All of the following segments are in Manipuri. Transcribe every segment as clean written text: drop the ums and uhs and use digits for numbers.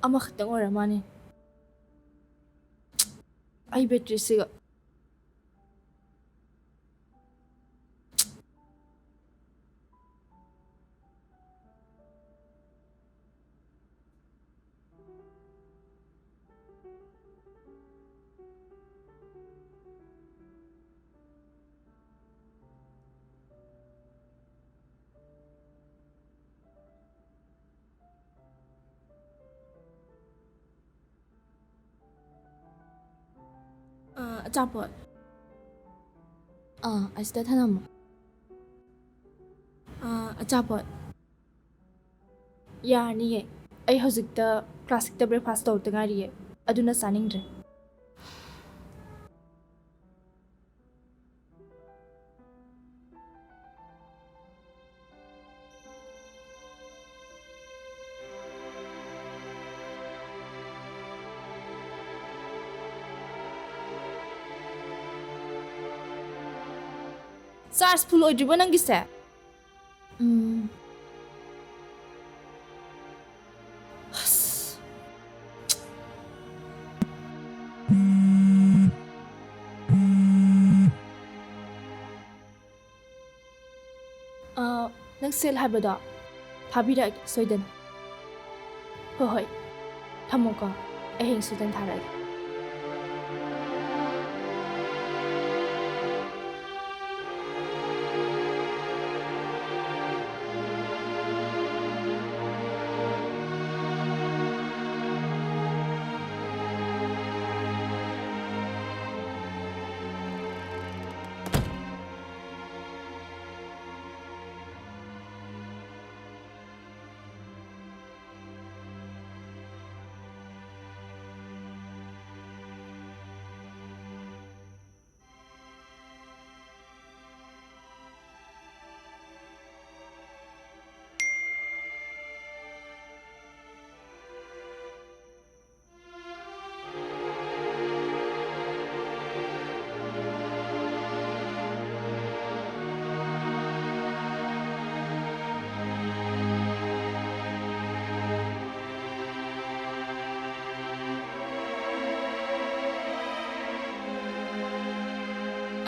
ꯑꯃꯈꯛꯇꯪ ꯑꯣꯏꯔ ꯃꯥꯅꯦ ꯑꯩ ꯕꯦꯇ꯭ꯔꯤꯁꯤꯒ ꯑꯆꯥꯄꯣꯠ ꯑꯁꯤꯗ ꯊꯅꯝꯃꯣ ꯑꯆꯥꯄꯣꯠ ꯌꯥꯔꯅꯤꯌꯦ ꯑꯩ ꯍꯧꯖꯤꯛꯇ ꯀ꯭ꯂꯥꯁꯤꯛꯇ ꯕ꯭ꯔꯦꯛꯐꯥꯁ ꯇꯧꯔꯛꯇ ꯉꯥꯏꯔꯤꯌꯦ ꯑꯗꯨꯅ ꯆꯥꯅꯤꯡꯗ꯭ꯔꯦ ꯆꯥꯔꯖ ꯐꯨꯜ ꯑꯣꯏꯗ꯭ꯔꯤꯕꯣ ꯅꯪꯒꯤꯁꯦ ꯑꯁ ꯅꯪ ꯁꯦꯜ ꯍꯥꯏꯕꯗꯣ ꯊꯥꯕꯤꯔꯛꯑꯒꯦ ꯁꯣꯏꯗꯅ ꯍꯣꯏ ꯍꯣꯏ ꯊꯝꯃꯣꯀꯣ ꯑꯩ ꯍꯌꯦꯡ ꯁꯣꯏꯗꯅ ꯊꯥꯔꯛꯑꯒꯦ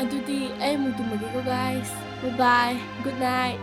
ꯑꯗꯨꯗꯤ ꯑꯩ ꯑꯃꯨꯛ ꯇꯨꯝꯃꯒꯦꯀꯣ ꯒꯥꯏꯁ ꯕꯥꯏ ꯕꯥꯏ ꯒꯨꯗ ꯅꯥꯏꯠ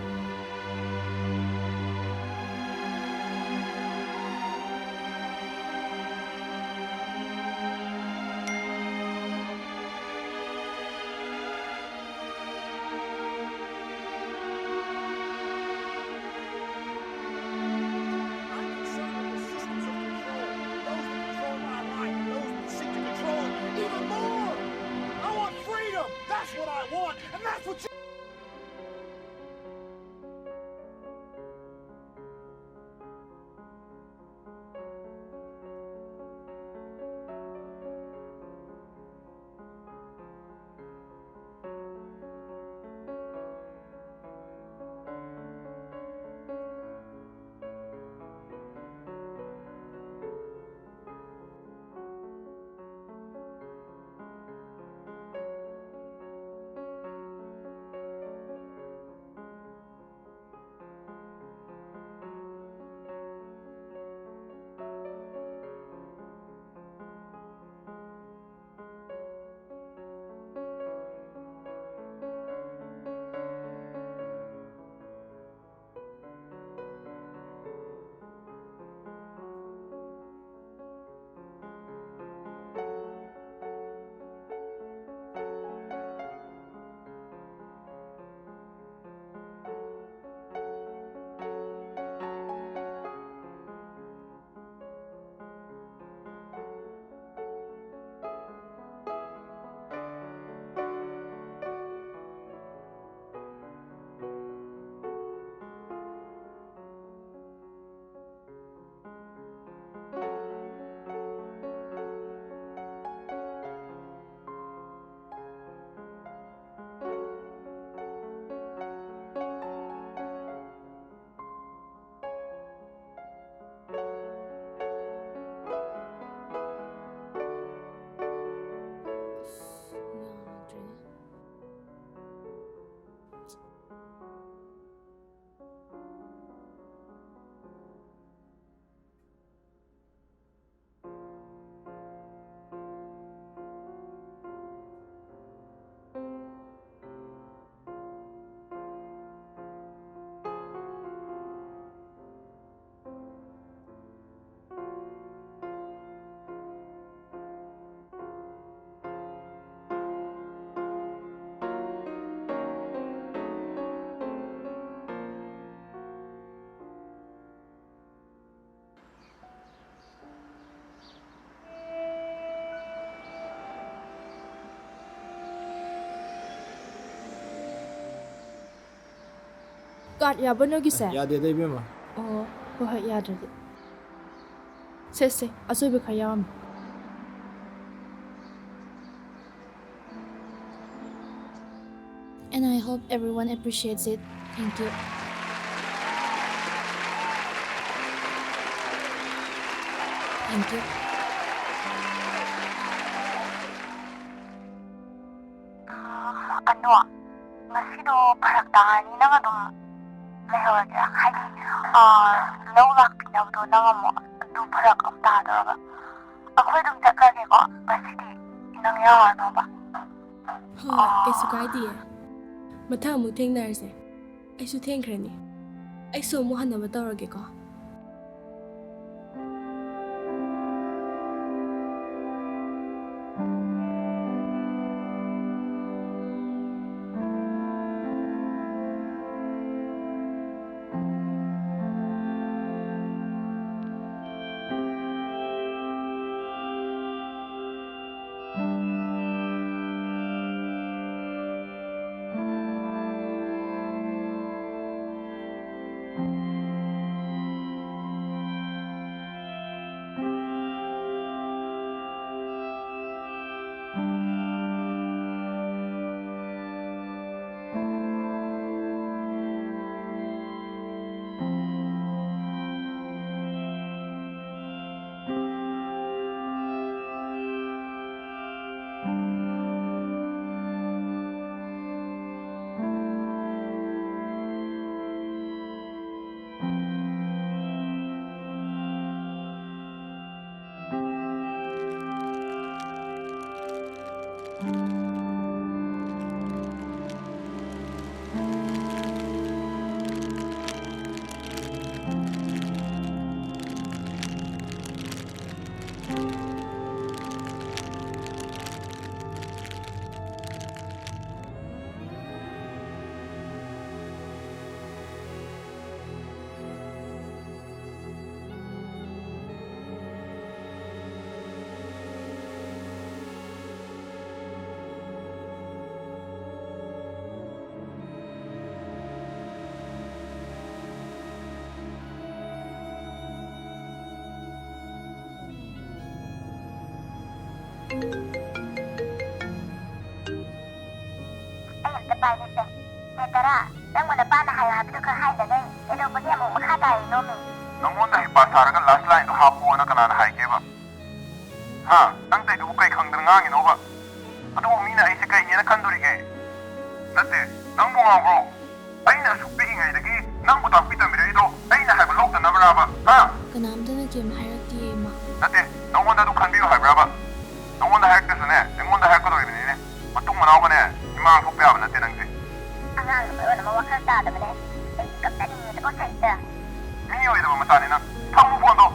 ꯀꯥꯔꯠ ꯌꯥꯕ ꯅꯣꯏꯒꯤꯁꯦ? ꯌꯥꯗꯦꯗ ꯏꯕꯦꯝꯃ. ꯑꯣ ꯍꯣꯏ ꯍꯣꯏ ꯌꯥꯗ꯭ꯔꯗꯤ ꯁꯦ ꯑꯁꯣꯏꯕ ꯈꯔ ꯌꯥꯎꯔꯝꯃꯦ. And I hope everyone appreciates it. Thank you. Thank you. Ano, ngasido parak tangani na nga dong mayroon niya. Low luck pinagdo na nga mo. Do parak ang tado ba? Ako dong tatlagi ko. Ngasido, inangyawa no ba? ꯍꯣꯏ ꯀꯩꯁꯨ ꯀꯥꯏꯗꯤꯌꯦ. ꯃꯊꯪ ꯑꯃꯨꯛ ꯊꯦꯡꯅꯔꯁꯦ. ꯑꯩꯁꯨ ꯊꯦꯡꯈ꯭ꯔꯅꯤ. ꯑꯩꯁꯨ ꯑꯃꯨꯛ ꯍꯟꯅꯕ ꯇꯧꯔꯒꯦꯀꯣ. Ayun, kapalite. Tara, nang wala pa nakayabi ka hay na ngayon. Ito ba niya mo makatayo no mi? Nangonda ipasaragan last line hapo na kanana haike ba? Ha, nang tayo kay kangdang ngangin ba? Ano umina ay si kay niya na kandurige? Dati, nang bunga bro. Ay na suping ay lagi. Nang butang pitan mi dito. Ay na hay balok na maraba. Ha? ꯀꯅꯥꯝꯇꯅ ꯀꯦꯝ ꯍꯥꯏꯔꯛꯇꯤꯌꯦ ꯏꯃꯥ. Dati, nangonda do kanbiyo hay braba. nangonda hairkasane. Nangonda hairkadoibini. Matung manawgane. Imang fukpyaba natin ang si. Ang alam mo na mawakal tada mo na. Ay, kaptanin mo na ko sa ita. Minyo ito ba matani na? Tamu fondo.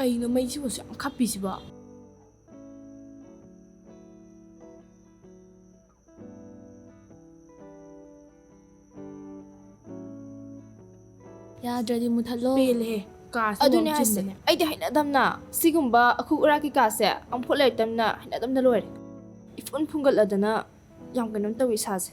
ꯀꯩꯅꯣ ꯃꯩꯁꯤꯕꯨꯁꯨ ꯌꯥꯝ ꯈꯞꯄꯤꯁꯤꯕꯣ? ꯌꯥꯗ꯭ꯔꯗꯤ ꯃꯨꯊꯠꯂꯣ. ꯄꯦꯜꯂꯦꯍꯦ. ꯀꯥꯁꯦ ꯑꯗꯨꯅꯦ ꯍꯥꯏꯁꯦ. ꯑꯩꯗꯤ ꯍꯩꯅꯗꯝꯅ ꯁꯤꯒꯨꯝꯕ ꯑꯈꯨ ꯑꯔꯥꯛꯀꯤ ꯀꯥꯁꯦ ꯑꯃꯨꯛ ꯂꯩꯔꯛꯇꯝꯅ ꯍꯩꯅꯗꯝꯅ ꯂꯣꯏꯔꯦ. ꯏꯐꯨꯟ ꯐꯨꯡꯒꯠꯂꯗꯅ ꯌꯥꯝ ꯀꯩꯅꯣꯝ ꯇꯧꯏ ꯏꯁꯥꯁꯦ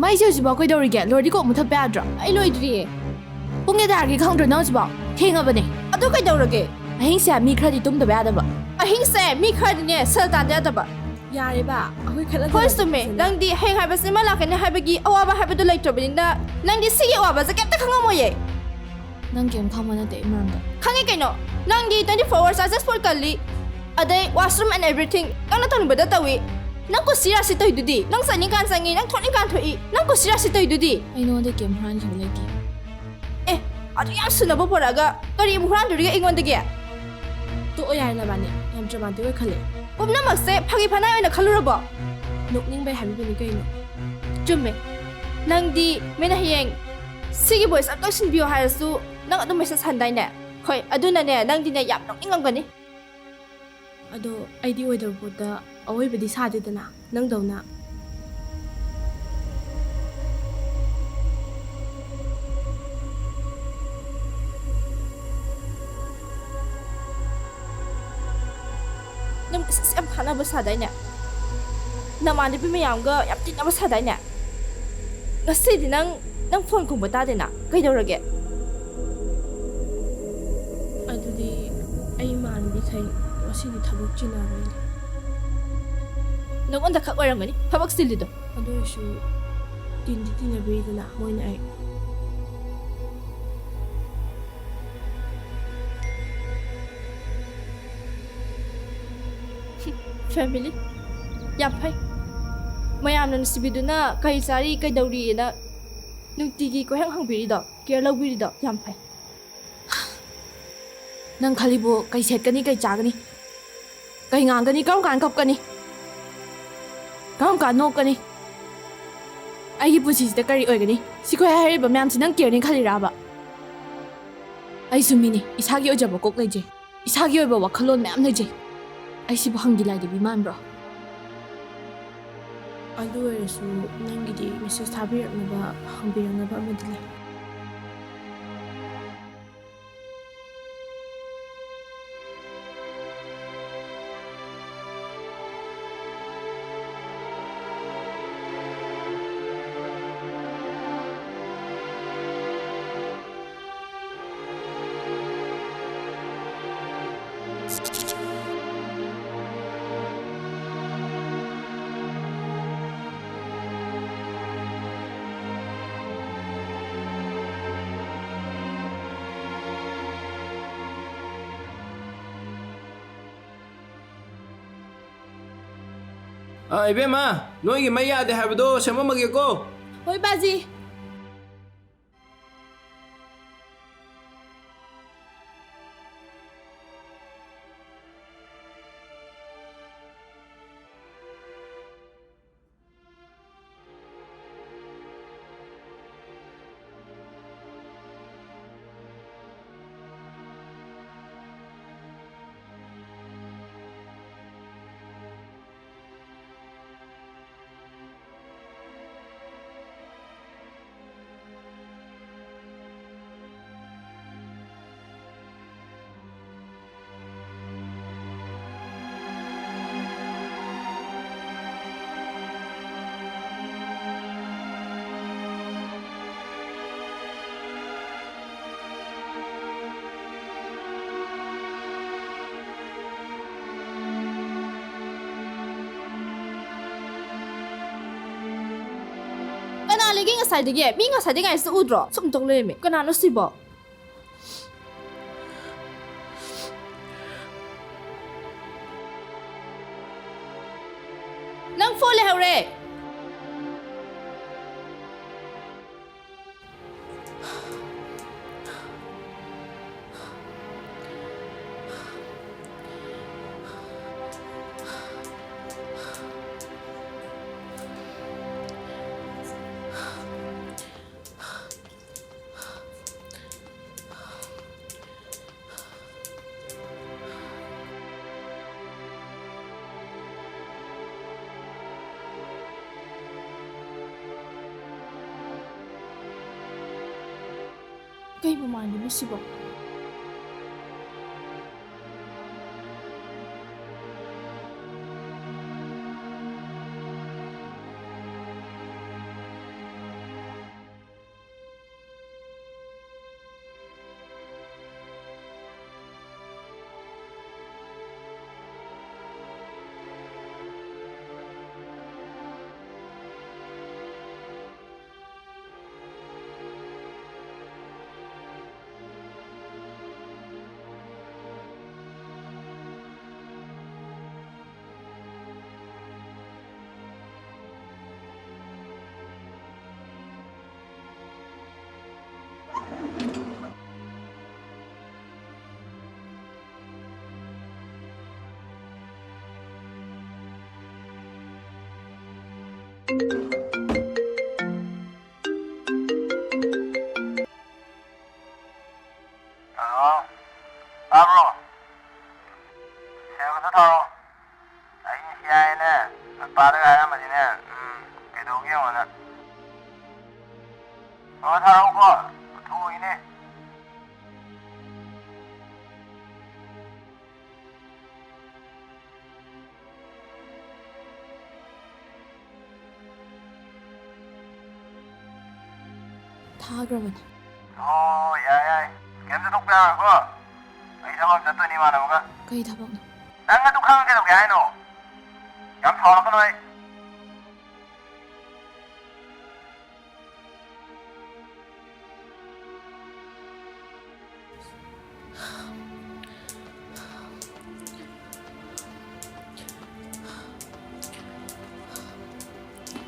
ꯃꯩꯁꯦ ꯍꯧꯖꯤꯛꯐꯥꯎ ꯀꯩꯗꯧꯔꯤꯒꯦ ꯂꯣꯏꯔꯗꯤ ꯀꯣꯛ ꯃꯨꯊꯠꯄ ꯌꯥꯗ꯭ꯔꯣ ꯑꯩ ꯂꯣꯏꯗ꯭ꯔꯤꯌꯦ ꯄꯨꯡ ꯀꯌꯥ ꯇꯥꯔꯒꯦ ꯈꯪꯗ꯭ꯔꯣ ꯅꯪ ꯍꯧꯖꯤꯛꯐꯥꯎ ꯊꯦꯡꯉꯕꯅꯦ ꯑꯗꯨ ꯀꯩꯗꯧꯔꯒꯦ ꯑꯍꯤꯡꯁꯦ ꯃꯤ ꯈꯔꯗꯤ ꯇꯨꯝꯗꯕ ꯌꯥꯗꯕ ꯑꯍꯤꯡꯁꯦ ꯃꯤ ꯈꯔꯗꯤꯅꯦ ꯁꯦꯜ ꯇꯥꯟꯗ ꯌꯥꯗꯕ ꯌꯥꯔꯦꯕ ꯑꯩꯈꯣꯏ ꯈꯠꯅꯗꯅ ꯍꯣꯏ ꯆꯨꯝꯃꯦ ꯅꯪꯗꯤ ꯍꯌꯦꯡ ꯍꯥꯏꯕꯁꯤ ꯑꯃ ꯂꯥꯛꯀꯅꯤ ꯍꯥꯏꯕꯒꯤ ꯑꯋꯥꯕ ꯍꯥꯏꯕꯗꯨ ꯂꯩꯇ꯭ꯔꯕꯅꯤꯅ ꯅꯪꯗꯤ ꯁꯤꯒꯤ ꯑꯋꯥꯕꯁꯦ ꯀꯩꯝꯇ ꯈꯪꯉꯝꯃꯣꯏꯌꯦ ꯅꯪ ꯀꯩꯝ ꯈꯪꯕ ꯅꯠꯇꯦ ꯑꯩ ꯃꯔꯝꯗ ꯈꯪꯉꯦ ꯀꯩꯅꯣ ꯅꯪꯗꯤ 24 hours ꯑꯥꯔ ꯖꯁ ꯐꯣꯔ ꯀꯜꯂꯤ ꯑꯗꯩ ꯋꯥꯁꯔꯨꯝ ꯑꯦꯟ ꯑꯦꯚ꯭ꯔꯤꯊꯤꯡ ꯅꯪꯅ ꯇꯧꯅꯤꯡꯕꯗ ꯇꯧꯏ ꯅꯪ ꯀꯨꯁꯤꯔꯥꯁꯤ ꯇꯧꯏꯗꯨꯗꯤ ꯅꯪ ꯆꯪꯅꯤꯡꯀꯥꯟ ꯆꯪꯉꯤ ꯅꯪ ꯊꯣꯛꯅꯤꯡꯀꯥꯟ ꯊꯣꯛꯏ ꯅꯪ ꯀꯨꯁꯤꯔꯥꯁꯤ ꯇꯧꯏꯗꯨꯗꯤ ꯑꯩ ꯅꯉꯣꯟꯗ ꯀꯩꯝ ꯍꯨꯔꯥꯟꯈꯤꯕ ꯂꯩꯇꯦ ꯑꯦ ꯑꯗꯨ ꯌꯥꯝ ꯁꯨꯅꯕ ꯄꯣꯔꯛꯑꯒ ꯀꯔꯤ ꯑꯃꯨꯛ ꯍꯨꯔꯥꯟꯗꯣꯔꯤꯒꯦ ꯑꯩꯉꯣꯟꯗꯒꯤ ꯇꯣꯛꯑꯣ ꯌꯥꯔꯦ ꯅꯕꯥꯅꯤ ꯌꯥꯝ ꯗ꯭ꯔꯃꯥꯇꯤꯛ ꯑꯣꯏꯈꯠꯂꯦ ꯄꯨꯝꯅꯃꯛꯁꯦ ꯐꯥꯒꯤ ꯐꯅꯥꯏ ꯑꯣꯏꯅ ꯈꯜꯂꯨꯔꯕꯣ ꯅꯣꯛꯅꯤꯡꯕꯩ ꯍꯥꯏꯕꯤꯕꯅꯤ ꯀꯩꯅꯣ ꯆꯨꯝꯃꯦ ꯅꯪꯗꯤ ꯃꯤꯅ ꯍꯌꯦꯡ ꯁꯤꯒꯤ ꯚꯣꯏꯁ ꯑꯝꯇꯪ ꯁꯤꯟꯕꯤꯌꯣ ꯍꯥꯏꯔꯁꯨ ꯅꯪ ꯑꯗꯨꯝ ꯃꯦꯁꯦꯖ ꯍꯟꯗꯥꯏꯅꯦ ꯍꯣꯏ ꯑꯗꯨꯅꯅꯦ ꯅꯪꯗꯤꯅꯦ ꯌꯥꯝ ꯅꯣꯛꯅꯤꯡꯉꯝꯒꯅꯤ ꯑꯗꯣ ꯑꯩꯗꯤ ꯑꯣꯏꯗꯕ ꯄꯣꯠꯇ ꯑꯋꯣꯏꯕꯗꯤ ꯁꯥꯗꯦꯗꯅ ꯅꯪꯗꯧꯅ ꯅꯪ ꯃꯦꯁꯦꯖ ꯌꯥꯝ ꯊꯥꯅꯕ ꯁꯥꯗꯥꯏꯅꯦ ꯅꯃꯥꯟꯅꯕꯤ ꯃꯌꯥꯝꯒ ꯌꯥꯝ ꯇꯤꯟꯅꯕ ꯁꯥꯗꯥꯏꯅꯦ ꯉꯁꯤꯗꯤ ꯅꯪ ꯐꯣꯟ ꯈꯨꯝꯕ ꯇꯥꯗꯦꯅ ꯀꯩꯗꯧꯔꯒꯦ ꯑꯗꯨꯗꯤ ꯑꯩ ꯏꯃꯥꯟꯅꯕꯤꯈꯩ ꯉꯁꯤꯗꯤ ꯊꯕꯛ ꯆꯤꯟꯅꯕꯩꯅꯦ ꯅꯪꯉꯣꯟꯗ ꯈꯛ ꯑꯣꯏꯔꯝꯒꯅꯤ ꯊꯕꯛ ꯆꯤꯜꯂꯤꯗꯣ ꯑꯗꯨ ꯑꯣꯏꯔꯁꯨ ꯇꯤꯟꯗꯤ ꯇꯤꯟꯅꯕꯤꯗꯅ ꯃꯣꯏꯅ ꯑꯩ ꯐꯦꯃꯤꯂꯤ ꯌꯥꯝ ꯐꯩ ꯃꯌꯥꯝꯅ ꯅꯨꯡꯁꯤꯕꯤꯗꯨꯅ ꯀꯩ ꯆꯥꯔꯤ ꯀꯩꯗꯧꯔꯤꯅ ꯅꯨꯡꯇꯤꯒꯤ ꯀꯣꯏꯍꯪ ꯍꯪꯕꯤꯔꯤꯗꯣ ꯀꯦꯌꯔ ꯂꯧꯕꯤꯔꯤꯗꯣ ꯌꯥꯝ ꯐꯩ ꯅꯪ ꯈꯜꯂꯤꯕꯣ ꯀꯩ ꯁꯦꯠꯀꯅꯤ ꯀꯩ ꯆꯥꯒꯅꯤ ꯀꯩ ꯉꯥꯡꯒꯅꯤ ꯀꯔꯝ ꯀꯥꯟ ꯀꯞꯀꯅꯤ ꯀꯔꯝ ꯀꯥꯟ ꯅꯣꯛꯀꯅꯤ ꯑꯩꯒꯤ ꯄꯨꯟꯁꯤꯁꯤꯗ ꯀꯔꯤ ꯑꯣꯏꯒꯅꯤ ꯁꯤꯈꯣꯏ ꯍꯥꯏꯔꯤꯕ ꯃꯌꯥꯝꯁꯤ ꯅꯪ ꯀꯦꯌꯔꯅꯤ ꯈꯜꯂꯤꯔꯥꯕ ꯑꯩꯁꯨ ꯃꯤꯅꯤ ꯏꯁꯥꯒꯤ ꯑꯣꯏꯖꯕ ꯀꯣꯛ ꯂꯩꯖꯩ ꯏꯁꯥꯒꯤ ꯑꯣꯏꯕ ꯋꯥꯈꯜꯂꯣꯟ ꯃꯌꯥꯝ ꯂꯩꯖꯩ ꯑꯩꯁꯤꯕꯨ ꯍꯪꯒꯤ ꯂꯥꯏꯗꯕꯤ ꯃꯥꯟꯕ꯭ꯔꯣ ꯑꯗꯨ ꯑꯣꯏꯔꯁꯨ ꯅꯪꯒꯤꯗꯤ ꯃꯦꯁꯦꯖ ꯊꯥꯕꯤꯔꯛꯅꯕ ꯍꯪꯕꯤꯔꯛꯅꯕ ꯑꯃꯗꯤ ꯂꯩ 이베마 너에게 마이야 돼 하고도 셈먹게고 ꯍꯣꯏ ꯕꯥꯖꯤ Kana lagi ngasaydige mi ngasaydige ai su udro sum tong le me kanano sibo Nang phone le hore ꯀꯩ ꯃꯃꯥꯟꯅꯕꯅꯣ ꯁꯤꯕꯣ Abro. Siapa tu tahu? Ayesha ini, pada gaya macam ni, kedogi mana? Oh tahu kok, tu ini. 타그라만 Oh ya, game tu tukar aku. Ayesha macam jatuh ni mana muka? kay tabak na Nang tukang kedogi ay no. Yang tahu kan oi?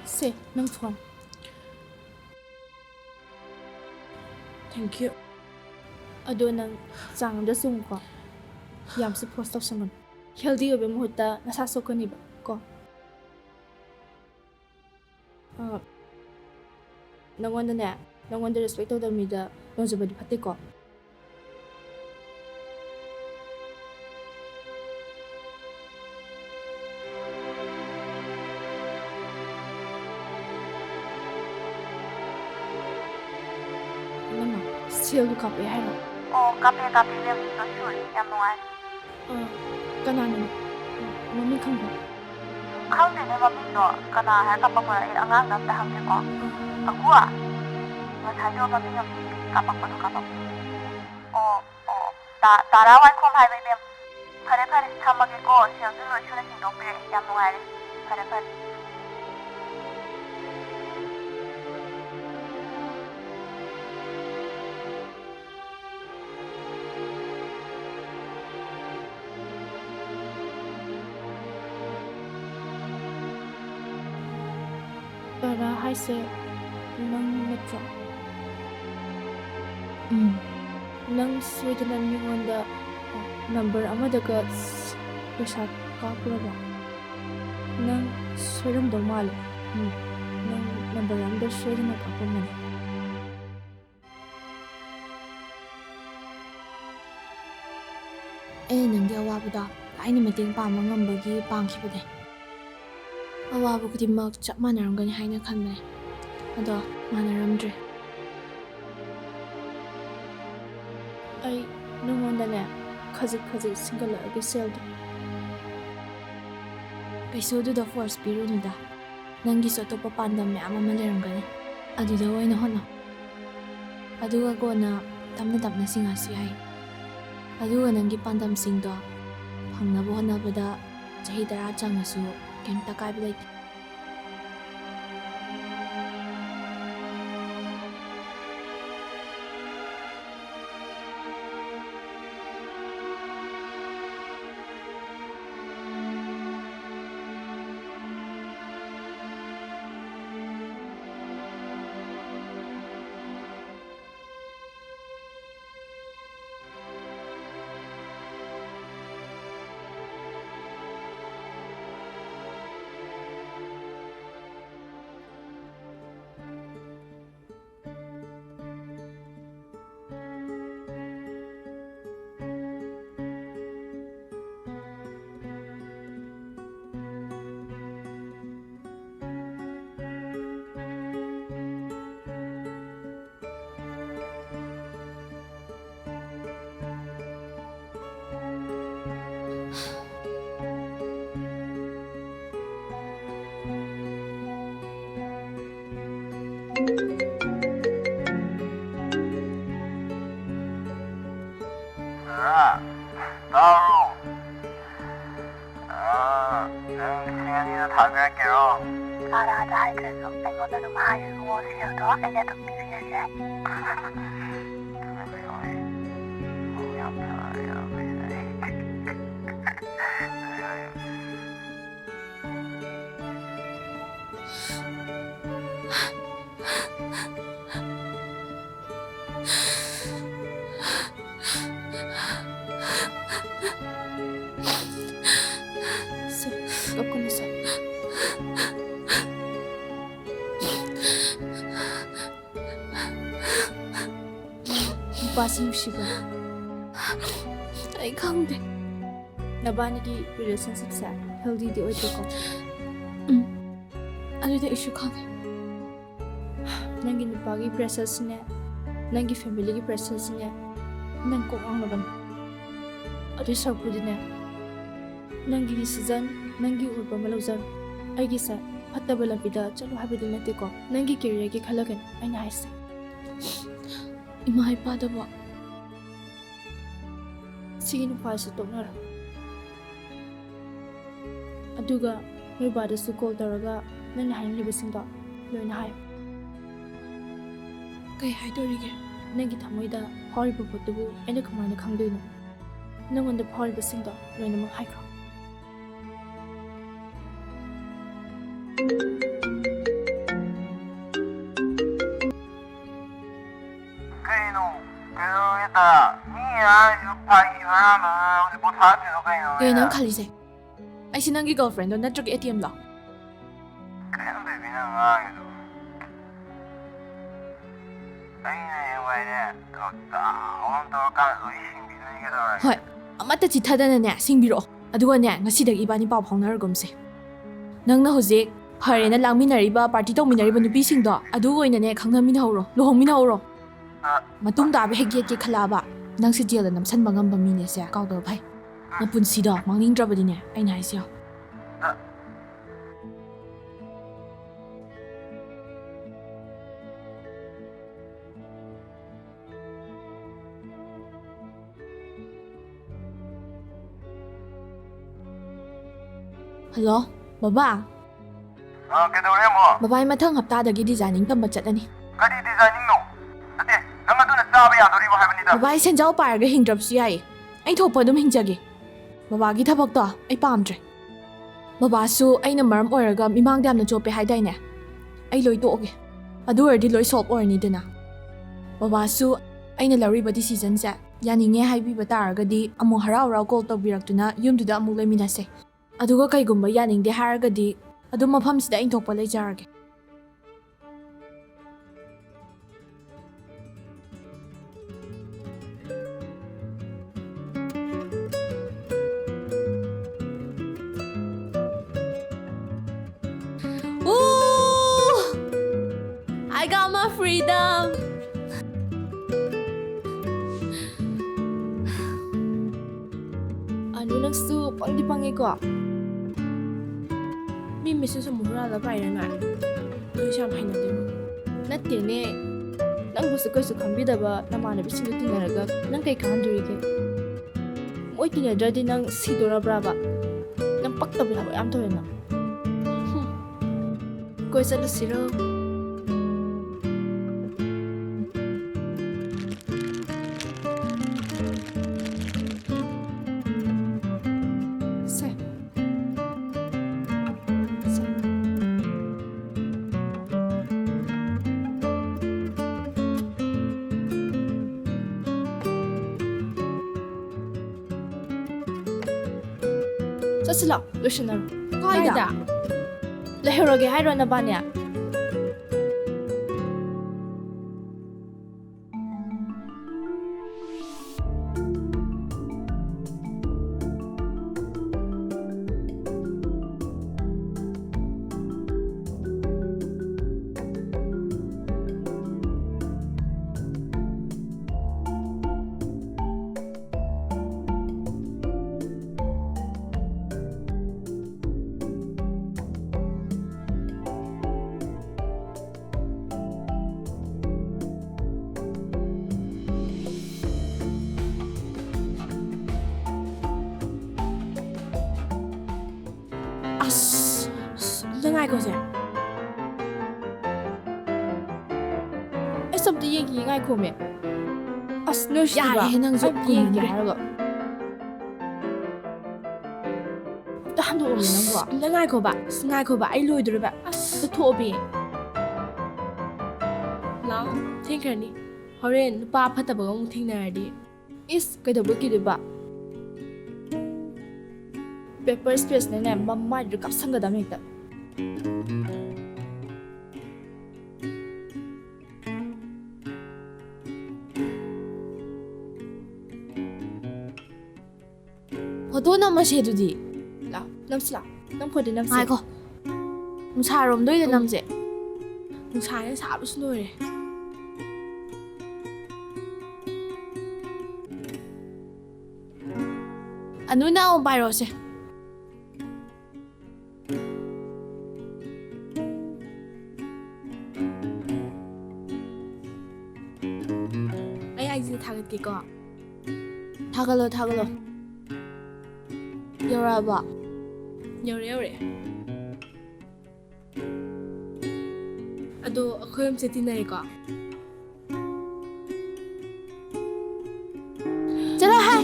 se nang phone Thank you. ꯑꯗꯣ ꯅꯪ ꯆꯥꯡ ꯑꯃꯗ ꯆꯨꯝꯀꯣ ꯌꯥꯝꯁꯨ ꯐꯣꯔꯁ ꯇꯧꯁꯟꯒꯅꯨ ꯍꯦꯜꯗꯤ ꯑꯣꯏꯕ ꯃꯍꯨꯠꯇ ꯅꯁꯥ ꯁꯣꯛꯀꯅꯤꯕ ꯀꯣ ꯅꯪꯉꯣꯟꯗꯅꯦ ꯅꯪꯉꯣꯟꯗ ꯔꯦꯁꯄꯦꯛ ꯇꯧꯗꯕ ꯃꯤꯗ ꯂꯣꯟꯖꯕꯗꯤ ꯐꯠꯇꯦꯀꯣ ꯅꯪꯅ ꯁꯦꯜꯗꯨ ꯀꯥꯞꯄꯦ ꯍꯥꯏꯔꯣ ꯑꯣ ꯀꯥꯞꯄꯦ ꯃꯦꯝ ꯁꯣꯔꯤ ꯌꯥꯝ ꯅꯨꯡꯉꯥꯏ ꯀꯅꯥꯅꯣ ꯃꯃꯤꯡ ꯈꯪꯕ꯭ꯔꯣ ꯈꯪꯗꯦꯅꯦ ꯃꯃꯤꯡꯗꯣ ꯀꯅꯥ ꯍꯥꯏꯔ ꯀꯥꯞꯄꯛꯄꯅꯣ ꯑꯩ ꯑꯉꯥꯡꯗ ꯑꯝꯇ ꯍꯪꯒꯦꯀꯣ ꯑꯀꯨ ꯉꯁꯥꯏꯗꯣ ꯃꯃꯤꯡ ꯑꯃ ꯀꯥꯞꯄꯛꯄꯗꯣ ꯑꯣ ꯇꯥꯔꯥ ꯋꯥꯏꯈꯣꯝ ꯍꯥꯏꯕꯩ ꯃꯦꯝ ꯐꯔꯦ ꯊꯝꯃꯒꯦꯀꯣ ꯁꯦꯜꯁꯨ ꯂꯣꯏ ꯁꯨꯅ ꯁꯤꯡꯗꯣꯛꯄꯤꯔꯦ ꯌꯥꯝ ꯅꯨꯡꯉꯥꯏꯔꯦ ꯐꯔꯦ ꯇꯔꯥ ꯍꯥꯏꯁꯦ ꯅꯪ ꯅꯠꯇ꯭ꯔꯣ ꯅꯪ ꯁꯣꯏꯗꯅ ꯃꯤꯉꯣꯟꯗ ꯅꯝꯕꯔ ꯑꯃꯗꯒ ꯄꯩꯁꯥ ꯀꯥꯞꯄꯨꯔꯕ ꯅꯪ ꯁꯣꯏꯔꯝꯗꯧ ꯃꯥꯜꯂꯦ ꯅꯪ ꯅꯝꯕꯔ ꯑꯃꯗ ꯁꯣꯏꯗꯅ ꯀꯥꯞꯄꯝꯃꯅꯤ ꯑꯩꯅ ꯅꯪꯒꯤ ꯑꯋꯥꯕꯗꯣ ꯑꯩꯅ ꯃꯇꯦꯡ ꯄꯥꯡꯕ ꯉꯝꯕꯒꯤ ꯄꯥꯡꯈꯤꯕꯅꯦ ꯑꯋꯥꯕ ꯈꯨꯗꯤꯡꯃꯛ ꯆꯞ ꯃꯥꯟꯅꯔꯝꯒꯅꯤ ꯍꯥꯏꯅ ꯈꯟꯕꯅꯦ ꯑꯗꯣ ꯃꯥꯟꯅꯔꯝꯗ꯭ꯔꯦ ꯑꯩ ꯅꯉꯣꯟꯗꯅꯦ ꯈꯖꯤꯛ ꯁꯤꯡꯒꯠꯂꯛꯑꯒꯦ ꯁꯦꯜꯗꯣ ꯀꯩꯁꯨ ꯑꯗꯨꯗ ꯐꯣꯔꯁ ꯄꯤꯔꯨꯅꯨꯗ ꯅꯪꯒꯤꯁꯨ ꯑꯇꯣꯞꯄ ꯄꯥꯟꯗꯝ ꯃꯌꯥꯝ ꯑꯃ ꯂꯩꯔꯝꯒꯅꯤ ꯑꯗꯨꯗ ꯑꯣꯏꯅ ꯍꯣꯠꯅꯧ ꯑꯗꯨꯒ ꯀꯣꯟꯅ ꯇꯞꯅ ꯁꯤꯡꯉꯁꯨ ꯌꯥꯏ ꯑꯗꯨꯒ ꯅꯪꯒꯤ ꯄꯥꯟꯗꯝꯁꯤꯡꯗꯣ ꯐꯪꯅꯕ ꯍꯣꯠꯅꯕꯗ ꯆꯍꯤ 10 ꯆꯪꯉꯁꯨ ꯀꯩꯝꯇ ꯀꯥꯏꯕ ꯂꯩꯇꯦ 나로 시간이나 다가갈게요. 알아도 하이그래서 앵어도 좀 하이고 세요도 애냐 좀 비비게 꺾어놓으세요 오빠지 60은 ꯑꯩ ꯈꯪꯗꯦ 나바니기 릴레이션십ꯁꯦ 헬디디 어떨까? ꯑꯗꯨꯗꯤ ꯑꯩꯁꯨ ꯈꯪꯉꯦ ꯅꯪꯒꯤ ꯅꯨꯄꯥꯒꯤ ꯄ꯭ꯔꯦꯁꯔꯁꯤꯅꯦ ꯅꯪꯒꯤ ꯐꯦꯃꯤꯂꯤꯒꯤ ꯄ꯭ꯔꯦꯁꯔꯁꯤꯅꯦ ꯅꯪ ꯀꯣꯛ ꯉꯥꯎꯅꯕꯅꯤ ꯑꯗꯨꯏ ꯁꯔꯨꯛꯄꯨꯗꯤꯅꯦ ꯅꯪꯒꯤ ꯗꯤꯁꯤꯖꯟ ꯅꯪꯒꯤ ꯑꯣꯏꯕ ꯑꯃ ꯂꯧꯖꯔꯣ ꯑꯩꯒꯤꯁꯦ ꯐꯠꯇꯕ ꯂꯝꯕꯤꯗ ꯆꯠꯂꯣ ꯍꯥꯏꯕꯗꯤ ꯅꯠꯇꯦꯀꯣ ꯅꯪꯒꯤ ꯀꯦꯔꯤꯌꯔꯒꯤ ꯈꯜꯂꯒꯅꯤ ꯑꯩꯅ ꯍꯥꯏꯁꯦ ꯏꯃꯥ ꯏꯄꯥꯗꯕꯣ ꯁꯤꯒꯤ ꯅꯨꯄꯥꯁꯨ ꯇꯣꯛꯅꯔꯣ ꯑꯗꯨꯒ ꯅꯣꯏ ꯕꯥꯗꯁꯨ ꯀꯣꯜ ꯇꯧꯔꯒ ꯅꯪꯅ ꯍꯥꯏꯅꯤꯡꯂꯤꯕꯁꯤꯡꯗꯣ ꯂꯣꯏꯅ ꯍꯥꯏꯌꯣ ꯀꯩ ꯍꯥꯏꯗꯣꯔꯤꯒꯦ ꯅꯪꯒꯤ ꯊꯃꯣꯏꯗ ꯐꯥꯎꯔꯤꯕ ꯄꯣꯠꯇꯨꯕꯨ ꯑꯩꯅ ꯀꯃꯥꯏꯅ ꯈꯪꯗꯣꯏꯅꯣ ꯅꯪꯉꯣꯟꯗ ꯐꯥꯎꯔꯤꯕꯁꯤꯡꯗꯣ ꯂꯣꯏꯅꯃꯛ ꯍꯥꯏꯈ꯭ꯔꯣ 그이노 Kaya nang kalise. Ay sinanggi girlfriend do natrag ATM lo. Hoy, amata chithadana ne singbiro. Aduga ne ngasidag ibani paw phongnargumse. Nangna hojik Harena langminariba party tongminariba nupisingdo adu oinane khangnaminahoro lohongminahoro. Matung da hek yet ke khalaba nang si jela namsan bangam bamine se kaw do phai. Mapunsido mangningdrabadine aina haisyo. Hello, Baba. Baba mathang haptadagi designing tamba chatlani. Kari designing no? Ate, nang aduna chaba yadoribo haibnida. Baba senjau parga hingdrabsu yai. Ai thokpa dum hingjage. Baba gi thabak to ai pamdre. Baba su aina maram oiraga mimang damna chope haidaine. Ai loi toge. Adu ordi loi solve orni dana. Baba su aina lariba decision se yaninge haibiba taragadi amu harau rau call tawbiraktuna yumduda amu leminase. Aduga kaigumba yaningde haragadi adu mafamsida ain thokpa leijarage. I got my freedom. Ano nagsu pangdi pangi ko. Mi misu sumura la bai na. Do sham haina de. Natte ne. Nang busu ko su khambi da ba namana bisu tinaraga nang kai khanduri ke. Moi tinya jadi nang sidora braba. Nang pakta bina ba am thorena. Koi sala siro. Sasila, Relational. Kaida. Leheroge hairo na banya. Lengai ko se. Esam ti yegi ngai ko me. As no shi ba. Ya nang zo yegi haraga. Ta hando mi nang wa. Lengai ko ba ai loi dure ba. As to bi. La, thinker ni. Horen pa phataba ngong thingnaradi. Is kaidabu ki ba. Paper space ne ne mamma ru kap sanga da me ta. Photo namma shedudi. La, namsla. Nam phodi namse. Ai ko. Nungsarom doi da namje. Nungsane sabu sunore. Anu na on bayro se. Ai ji thagat ki ko. Thagalo. Yoraba. Yore. Ado akhom se tinai ko. Chala hai.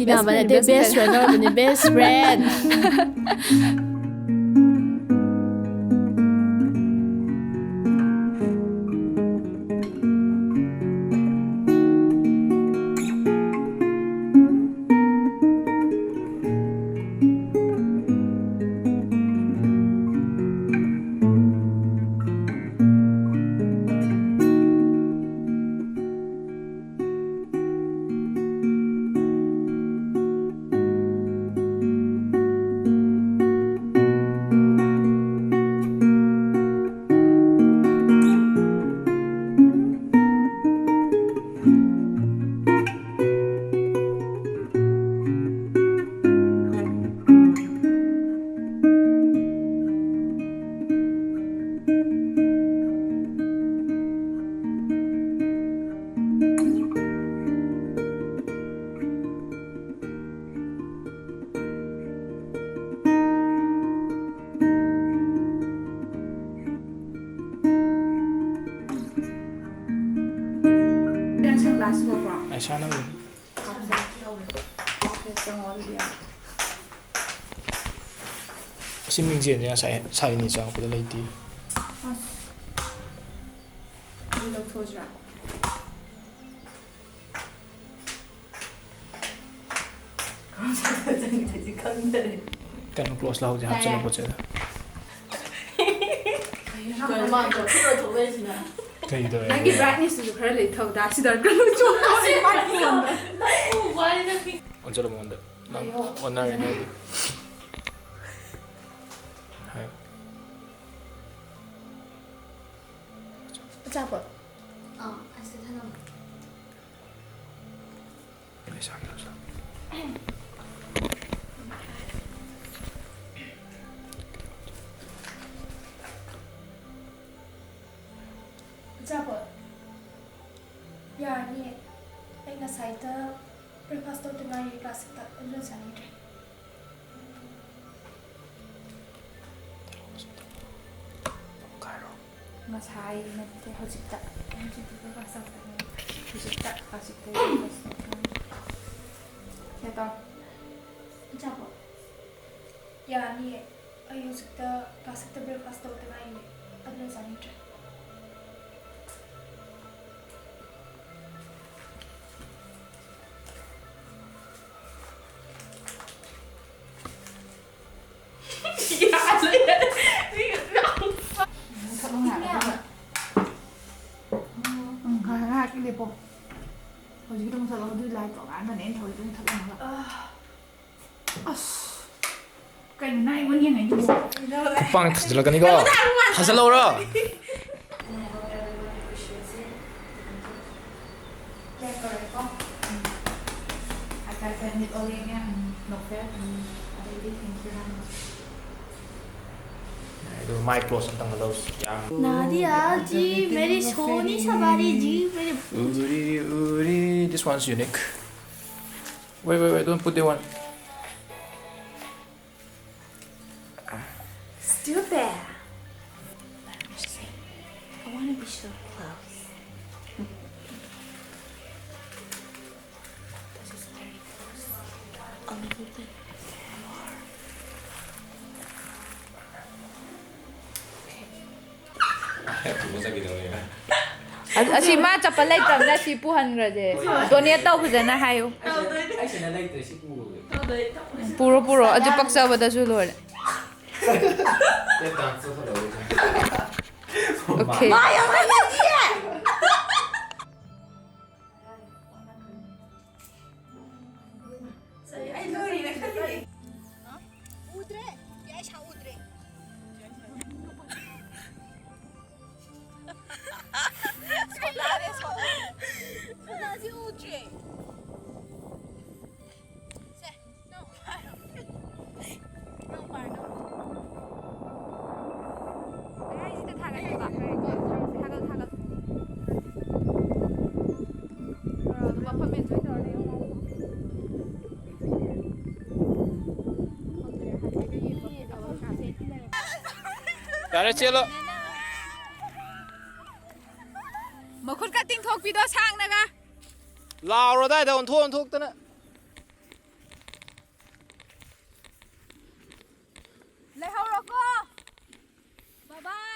Dinabana best friend. Best friend. glass for Ayesha na mo. Si Mingjian niya sa Salini siya ako dalay ti. Kan close lah dia hapsa po siya. Kayo daw. Nangi brightness is really thâu đá xí đợt cái chung nó đi bắt nguồn. 언제 로 먹는데? 난 원날 내. 하이. 잡아. Ayesha 알았어. 잡아. 야니, 내가 사이트 breakfast tonight class 딱 일어나니. 가요. Masai nanti hojita. Hojita pasang tangan. Hojita kasih teh. Siapa? 잡아. 야니, ayo kita class 딱 breakfast tonight 일어나니. Cái đẹp không? Hồi cái đông thật là đưa lại cỏ án là nén thôi đông thật là cái này vẫn như này chứ 빵 터질라간 이거. 다시 나오라. cái nhiệt oli nha nộp phép ở đây đi thành kia 이거 마이 플러스 땅 걸어서. 나디야 지 메리 소니 사바리지 메리 우리 this one's unique. Wait, don't put that one. stupid. Let me see. I want to be so close. This is very close. A little bit more. Asi ma chapalai tamna si puhan raje donia tau khujana hayo puro aju paksa bada su lor okay 잘했지로. makhut ka ting thok pi do sang na ga 라오로 다 온 톡 뜨나. le hau ro ko bye bye